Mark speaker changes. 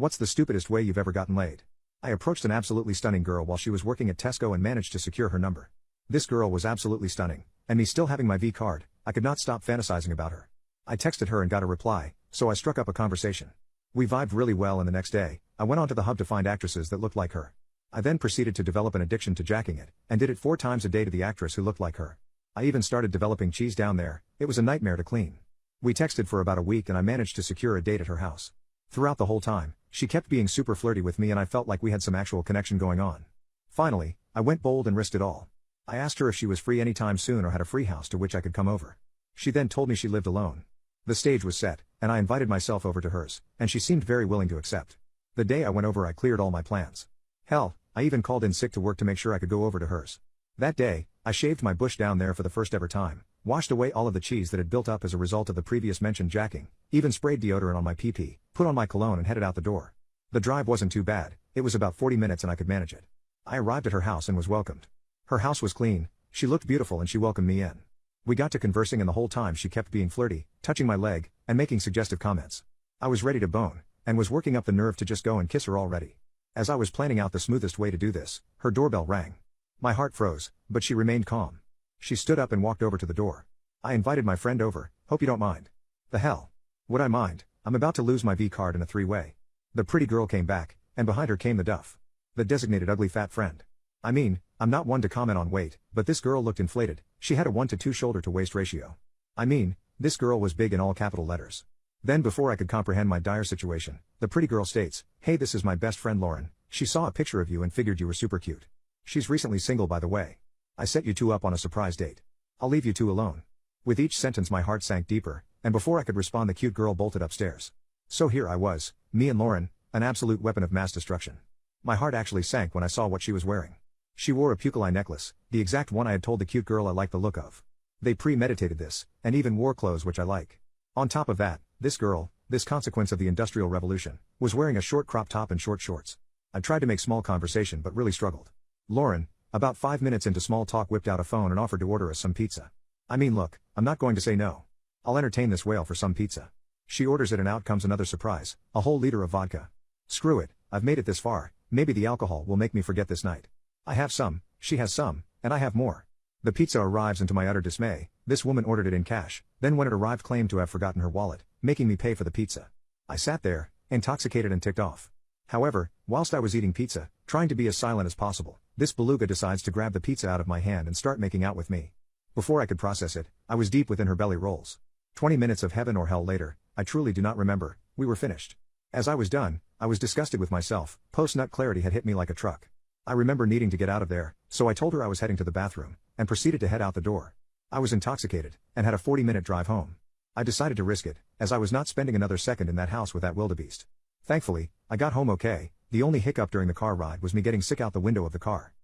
Speaker 1: What's the stupidest way you've ever gotten laid? I approached an absolutely stunning girl while she was working at Tesco and managed to secure her number. This girl was absolutely stunning, and me still having my V card, I could not stop fantasizing about her. I texted her and got a reply, so I struck up a conversation. We vibed really well, and the next day, I went onto the hub to find actresses that looked like her. I then proceeded to develop an addiction to jacking it, and did it 4 times a day to the actress who looked like her. I even started developing cheese down there. It was a nightmare to clean. We texted for about a week and I managed to secure a date at her house. Throughout the whole time, she kept being super flirty with me and I felt like we had some actual connection going on. Finally, I went bold and risked it all. I asked her if she was free anytime soon or had a free house to which I could come over. She then told me she lived alone. The stage was set, and I invited myself over to hers, and she seemed very willing to accept. The day I went over I cleared all my plans. Hell, I even called in sick to work to make sure I could go over to hers. That day, I shaved my bush down there for the first ever time, washed away all of the cheese that had built up as a result of the previous mentioned jacking, even sprayed deodorant on my pee-pee, put on my cologne and headed out the door. The drive wasn't too bad, it was about 40 minutes and I could manage it. I arrived at her house and was welcomed. Her house was clean, she looked beautiful and she welcomed me in. We got to conversing and the whole time she kept being flirty, touching my leg, and making suggestive comments. I was ready to bone, and was working up the nerve to just go and kiss her already. As I was planning out the smoothest way to do this, her doorbell rang. My heart froze, but she remained calm. She stood up and walked over to the door. I invited my friend over, hope you don't mind. The hell? Would I mind? I'm about to lose my V card in a 3-way. The pretty girl came back, and behind her came the duff. The designated ugly fat friend. I mean, I'm not one to comment on weight, but this girl looked inflated. She had a 1-to-2 shoulder to waist ratio. I mean, this girl was big in all capital letters. Then before I could comprehend my dire situation, the pretty girl states, "Hey, this is my best friend Lauren. She saw a picture of you and figured you were super cute. She's recently single by the way. I set you two up on a surprise date. I'll leave you two alone." With each sentence my heart sank deeper, and before I could respond the cute girl bolted upstairs. So here I was, me and Lauren, an absolute weapon of mass destruction. My heart actually sank when I saw what she was wearing. She wore a pukal eye necklace, the exact one I had told the cute girl I liked the look of. They premeditated this, and even wore clothes which I like. On top of that, this girl, this consequence of the Industrial Revolution, was wearing a short crop top and short shorts. I tried to make small conversation but really struggled. Lauren, about 5 minutes into small talk, whipped out a phone and offered to order us some pizza. I mean, look, I'm not going to say no. I'll entertain this whale for some pizza. She orders it and out comes another surprise, a whole liter of vodka. Screw it, I've made it this far, maybe the alcohol will make me forget this night. I have some, she has some, and I have more. The pizza arrives and to my utter dismay, this woman ordered it in cash, then when it arrived claimed to have forgotten her wallet, making me pay for the pizza. I sat there, intoxicated and ticked off. However, whilst I was eating pizza, trying to be as silent as possible, this beluga decides to grab the pizza out of my hand and start making out with me. Before I could process it, I was deep within her belly rolls. 20 minutes of heaven or hell later, I truly do not remember, we were finished. As I was done, I was disgusted with myself, post-nut clarity had hit me like a truck. I remember needing to get out of there, so I told her I was heading to the bathroom, and proceeded to head out the door. I was intoxicated, and had a 40-minute drive home. I decided to risk it, as I was not spending another second in that house with that wildebeest. Thankfully, I got home okay. The only hiccup during the car ride was me getting sick out the window of the car.